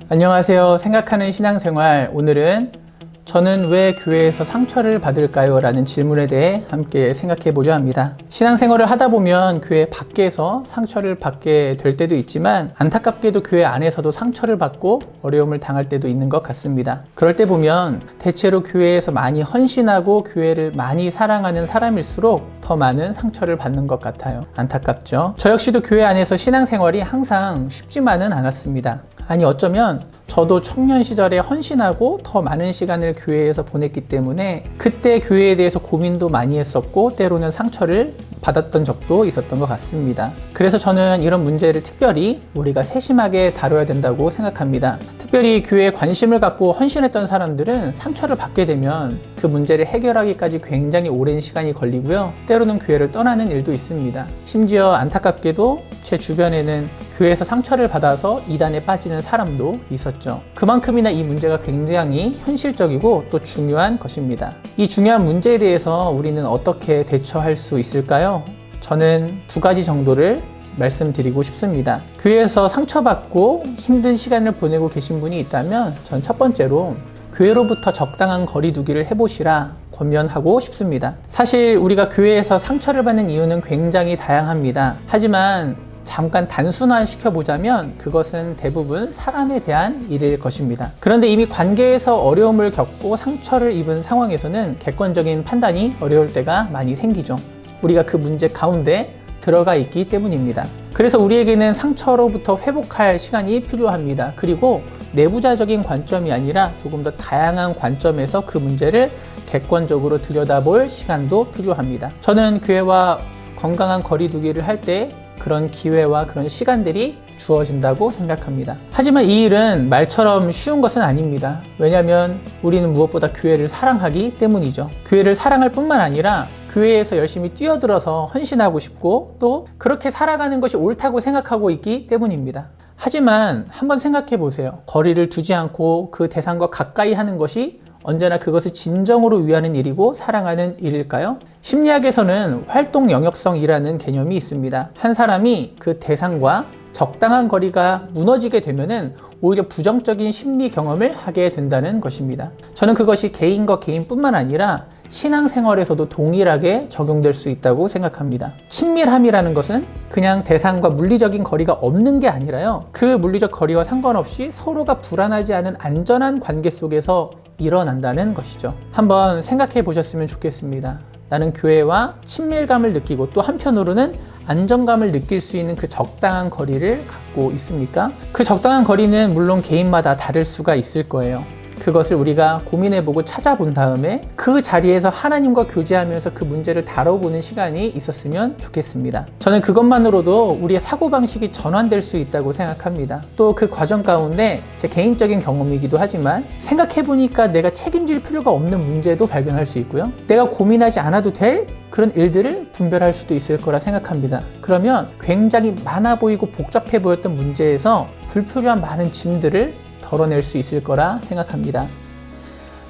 안녕하세요. 생각하는 신앙생활. 오늘은 저는 왜 교회에서 상처를 받을까요? 라는 질문에 대해 함께 생각해 보려 합니다. 신앙생활을 하다 보면 교회 밖에서 상처를 받게 될 때도 있지만 안타깝게도 교회 안에서도 상처를 받고 어려움을 당할 때도 있는 것 같습니다. 그럴 때 보면 대체로 교회에서 많이 헌신하고 교회를 많이 사랑하는 사람일수록 더 많은 상처를 받는 것 같아요. 안타깝죠? 저 역시도 교회 안에서 신앙생활이 항상 쉽지만은 않았습니다. 아니 어쩌면 저도 청년 시절에 헌신하고 더 많은 시간을 교회에서 보냈기 때문에 그때 교회에 대해서 고민도 많이 했었고 때로는 상처를 받았던 적도 있었던 것 같습니다. 그래서 저는 이런 문제를 특별히 우리가 세심하게 다뤄야 된다고 생각합니다. 특별히 교회에 관심을 갖고 헌신했던 사람들은 상처를 받게 되면 그 문제를 해결하기까지 굉장히 오랜 시간이 걸리고요. 때로는 교회를 떠나는 일도 있습니다. 심지어 안타깝게도 제 주변에는 교회에서 상처를 받아서 이단에 빠지는 사람도 있었죠. 그만큼이나 이 문제가 굉장히 현실적이고 또 중요한 것입니다. 이 중요한 문제에 대해서 우리는 어떻게 대처할 수 있을까요? 저는 두 가지 정도를 말씀드리고 싶습니다. 교회에서 상처받고 힘든 시간을 보내고 계신 분이 있다면 전 첫 번째로 교회로부터 적당한 거리 두기를 해보시라 권면하고 싶습니다. 사실 우리가 교회에서 상처를 받는 이유는 굉장히 다양합니다. 하지만 잠깐 단순화시켜보자면 그것은 대부분 사람에 대한 일일 것입니다. 그런데 이미 관계에서 어려움을 겪고 상처를 입은 상황에서는 객관적인 판단이 어려울 때가 많이 생기죠. 우리가 그 문제 가운데 들어가 있기 때문입니다. 그래서 우리에게는 상처로부터 회복할 시간이 필요합니다. 그리고 내부자적인 관점이 아니라 조금 더 다양한 관점에서 그 문제를 객관적으로 들여다볼 시간도 필요합니다. 저는 교회와 건강한 거리 두기를 할 때 그런 기회와 그런 시간들이 주어진다고 생각합니다. 하지만 이 일은 말처럼 쉬운 것은 아닙니다. 왜냐하면 우리는 무엇보다 교회를 사랑하기 때문이죠. 교회를 사랑할 뿐만 아니라 교회에서 열심히 뛰어들어서 헌신하고 싶고 또 그렇게 살아가는 것이 옳다고 생각하고 있기 때문입니다. 하지만 한번 생각해 보세요. 거리를 두지 않고 그 대상과 가까이 하는 것이 언제나 그것을 진정으로 위하는 일이고 사랑하는 일일까요? 심리학에서는 활동 영역성이라는 개념이 있습니다. 한 사람이 그 대상과 적당한 거리가 무너지게 되면은 오히려 부정적인 심리 경험을 하게 된다는 것입니다. 저는 그것이 개인과 개인뿐만 아니라 신앙생활에서도 동일하게 적용될 수 있다고 생각합니다. 친밀함이라는 것은 그냥 대상과 물리적인 거리가 없는 게 아니라요. 그 물리적 거리와 상관없이 서로가 불안하지 않은 안전한 관계 속에서 일어난다는 것이죠. 한번 생각해 보셨으면 좋겠습니다. 나는 교회와 친밀감을 느끼고 또 한편으로는 안정감을 느낄 수 있는 그 적당한 거리를 갖고 있습니까? 그 적당한 거리는 물론 개인마다 다를 수가 있을 거예요. 그것을 우리가 고민해보고 찾아본 다음에 그 자리에서 하나님과 교제하면서 그 문제를 다뤄보는 시간이 있었으면 좋겠습니다. 저는 그것만으로도 우리의 사고방식이 전환될 수 있다고 생각합니다. 또 그 과정 가운데 제 개인적인 경험이기도 하지만 생각해보니까 내가 책임질 필요가 없는 문제도 발견할 수 있고요. 내가 고민하지 않아도 될 그런 일들을 분별할 수도 있을 거라 생각합니다. 그러면 굉장히 많아 보이고 복잡해 보였던 문제에서 불필요한 많은 짐들을 덜어낼 수 있을 거라 생각합니다.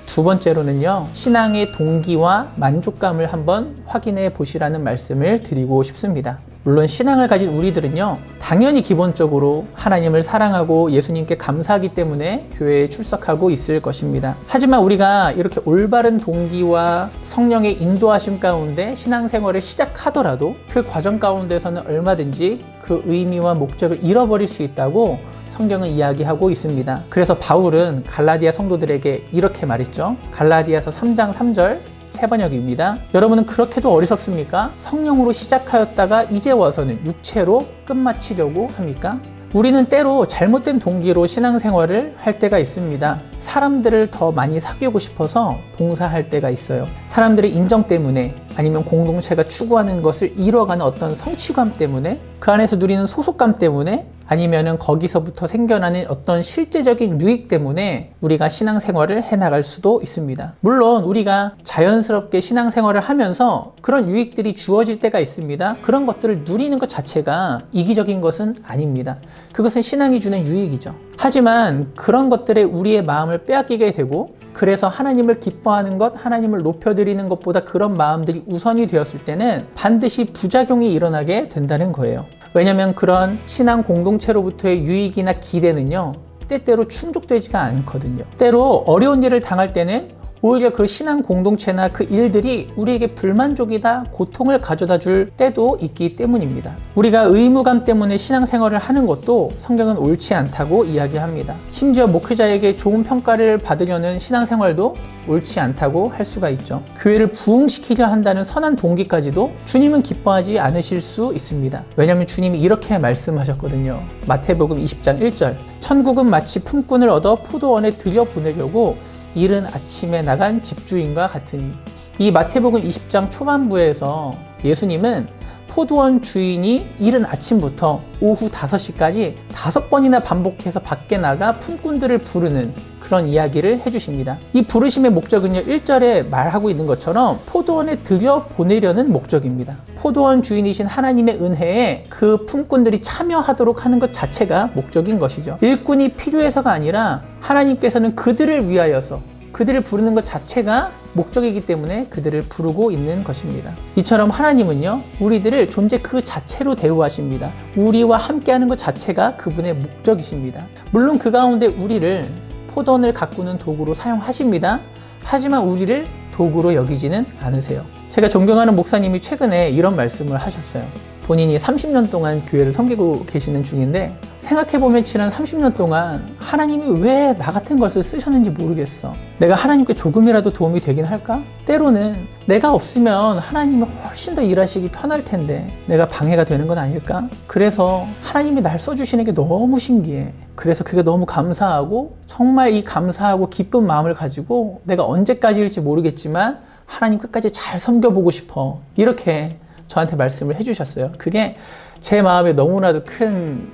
두 번째로는요, 신앙의 동기와 만족감을 한번 확인해 보시라는 말씀을 드리고 싶습니다. 물론 신앙을 가진 우리들은요, 당연히 기본적으로 하나님을 사랑하고 예수님께 감사하기 때문에 교회에 출석하고 있을 것입니다. 하지만 우리가 이렇게 올바른 동기와 성령의 인도하심 가운데 신앙생활을 시작하더라도 그 과정 가운데서는 얼마든지 그 의미와 목적을 잃어버릴 수 있다고 성경은 이야기하고 있습니다. 그래서 바울은 갈라디아 성도들에게 이렇게 말했죠. 갈라디아서 3장 3절 세 번역입니다. 여러분은 그렇게도 어리석습니까? 성령으로 시작하였다가 이제 와서는 육체로 끝마치려고 합니까? 우리는 때로 잘못된 동기로 신앙생활을 할 때가 있습니다. 사람들을 더 많이 사귀고 싶어서 봉사할 때가 있어요. 사람들의 인정 때문에 아니면 공동체가 추구하는 것을 이뤄가는 어떤 성취감 때문에 그 안에서 누리는 소속감 때문에 아니면은 거기서부터 생겨나는 어떤 실제적인 유익 때문에 우리가 신앙생활을 해나갈 수도 있습니다. 물론 우리가 자연스럽게 신앙생활을 하면서 그런 유익들이 주어질 때가 있습니다. 그런 것들을 누리는 것 자체가 이기적인 것은 아닙니다. 그것은 신앙이 주는 유익이죠. 하지만 그런 것들에 우리의 마음을 빼앗기게 되고 그래서 하나님을 기뻐하는 것, 하나님을 높여드리는 것보다 그런 마음들이 우선이 되었을 때는 반드시 부작용이 일어나게 된다는 거예요. 왜냐하면 그런 신앙 공동체로부터의 유익이나 기대는요, 때때로 충족되지가 않거든요. 때로 어려운 일을 당할 때는 오히려 그 신앙 공동체나 그 일들이 우리에게 불만족이다, 고통을 가져다 줄 때도 있기 때문입니다. 우리가 의무감 때문에 신앙생활을 하는 것도 성경은 옳지 않다고 이야기합니다. 심지어 목회자에게 좋은 평가를 받으려는 신앙생활도 옳지 않다고 할 수가 있죠. 교회를 부흥시키려 한다는 선한 동기까지도 주님은 기뻐하지 않으실 수 있습니다. 왜냐하면 주님이 이렇게 말씀하셨거든요. 마태복음 20장 1절, 천국은 마치 품꾼을 얻어 포도원에 들여보내려고 이른 아침에 나간 집주인과 같으니. 이 마태복음 20장 초반부에서 예수님은 포도원 주인이 이른 아침부터 오후 5시까지 5번이나 반복해서 밖에 나가 품꾼들을 부르는 그런 이야기를 해주십니다. 이 부르심의 목적은요, 1절에 말하고 있는 것처럼 포도원에 들여보내려는 목적입니다. 포도원 주인이신 하나님의 은혜에 그 품꾼들이 참여하도록 하는 것 자체가 목적인 것이죠. 일꾼이 필요해서가 아니라 하나님께서는 그들을 위하여서 그들을 부르는 것 자체가 목적이기 때문에 그들을 부르고 있는 것입니다. 이처럼 하나님은요, 우리들을 존재 그 자체로 대우하십니다. 우리와 함께하는 것 자체가 그분의 목적이십니다. 물론 그 가운데 우리를 포도원을 가꾸는 도구로 사용하십니다. 하지만 우리를 도구로 여기지는 않으세요. 제가 존경하는 목사님이 최근에 이런 말씀을 하셨어요. 본인이 30년 동안 교회를 섬기고 계시는 중인데, 생각해보면 지난 30년 동안 하나님이 왜 나 같은 것을 쓰셨는지 모르겠어. 내가 하나님께 조금이라도 도움이 되긴 할까? 때로는 내가 없으면 하나님이 훨씬 더 일하시기 편할 텐데 내가 방해가 되는 건 아닐까? 그래서 하나님이 날 써주시는 게 너무 신기해. 그래서 그게 너무 감사하고, 정말 이 감사하고 기쁜 마음을 가지고 내가 언제까지일지 모르겠지만 하나님 끝까지 잘 섬겨보고 싶어. 이렇게 저한테 말씀을 해주셨어요. 그게 제 마음에 너무나도 큰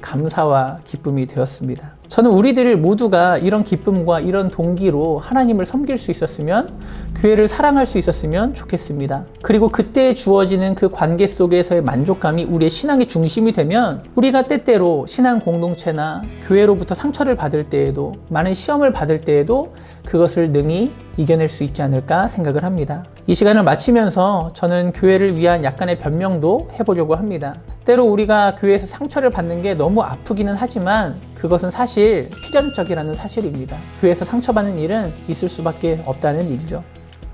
감사와 기쁨이 되었습니다. 저는 우리들 모두가 이런 기쁨과 이런 동기로 하나님을 섬길 수 있었으면, 교회를 사랑할 수 있었으면 좋겠습니다. 그리고 그때 주어지는 그 관계 속에서의 만족감이 우리의 신앙의 중심이 되면, 우리가 때때로 신앙 공동체나 교회로부터 상처를 받을 때에도, 많은 시험을 받을 때에도 그것을 능히 이겨낼 수 있지 않을까 생각을 합니다. 이 시간을 마치면서 저는 교회를 위한 약간의 변명도 해보려고 합니다. 때로 우리가 교회에서 상처를 받는 게 너무 아프기는 하지만 그것은 사실 필연적이라는 사실입니다. 교회에서 상처받는 일은 있을 수밖에 없다는 일이죠.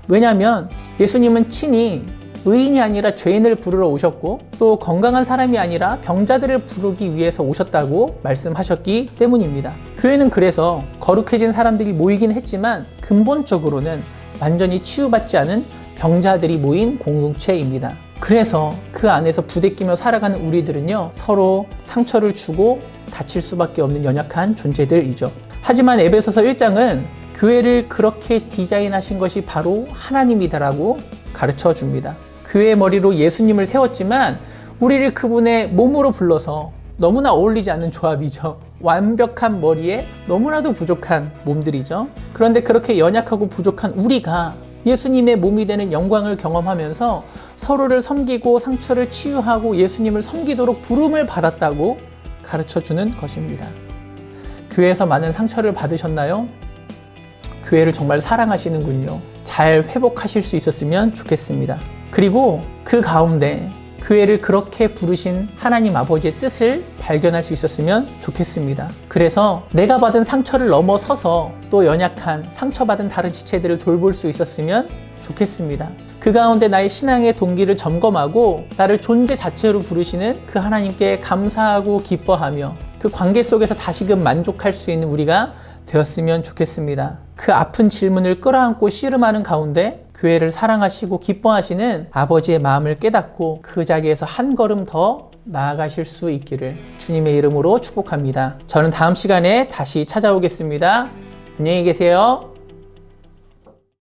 왜냐하면 예수님은 친히 의인이 아니라 죄인을 부르러 오셨고, 또 건강한 사람이 아니라 병자들을 부르기 위해서 오셨다고 말씀하셨기 때문입니다. 교회는 그래서 거룩해진 사람들이 모이긴 했지만 근본적으로는 완전히 치유받지 않은 병자들이 모인 공동체입니다. 그래서 그 안에서 부대끼며 살아가는 우리들은요, 서로 상처를 주고 다칠 수밖에 없는 연약한 존재들이죠. 하지만 에베소서 1장은 교회를 그렇게 디자인하신 것이 바로 하나님이다라고 가르쳐 줍니다. 교회의 머리로 예수님을 세웠지만 우리를 그분의 몸으로 불러서, 너무나 어울리지 않는 조합이죠. 완벽한 머리에 너무나도 부족한 몸들이죠. 그런데 그렇게 연약하고 부족한 우리가 예수님의 몸이 되는 영광을 경험하면서 서로를 섬기고 상처를 치유하고 예수님을 섬기도록 부름을 받았다고 가르쳐주는 것입니다. 교회에서 많은 상처를 받으셨나요? 교회를 정말 사랑하시는군요. 잘 회복하실 수 있었으면 좋겠습니다. 그리고 그 가운데 교회를 그렇게 부르신 하나님 아버지의 뜻을 발견할 수 있었으면 좋겠습니다. 그래서 내가 받은 상처를 넘어서서 또 연약한 상처받은 다른 지체들을 돌볼 수 있었으면 좋겠습니다. 그 가운데 나의 신앙의 동기를 점검하고 나를 존재 자체로 부르시는 그 하나님께 감사하고 기뻐하며 그 관계 속에서 다시금 만족할 수 있는 우리가 되었으면 좋겠습니다. 그 아픈 질문을 끌어안고 씨름하는 가운데 교회를 사랑하시고 기뻐하시는 아버지의 마음을 깨닫고 그 자리에서 한 걸음 더 나아가실 수 있기를 주님의 이름으로 축복합니다. 저는 다음 시간에 다시 찾아오겠습니다. 안녕히 계세요.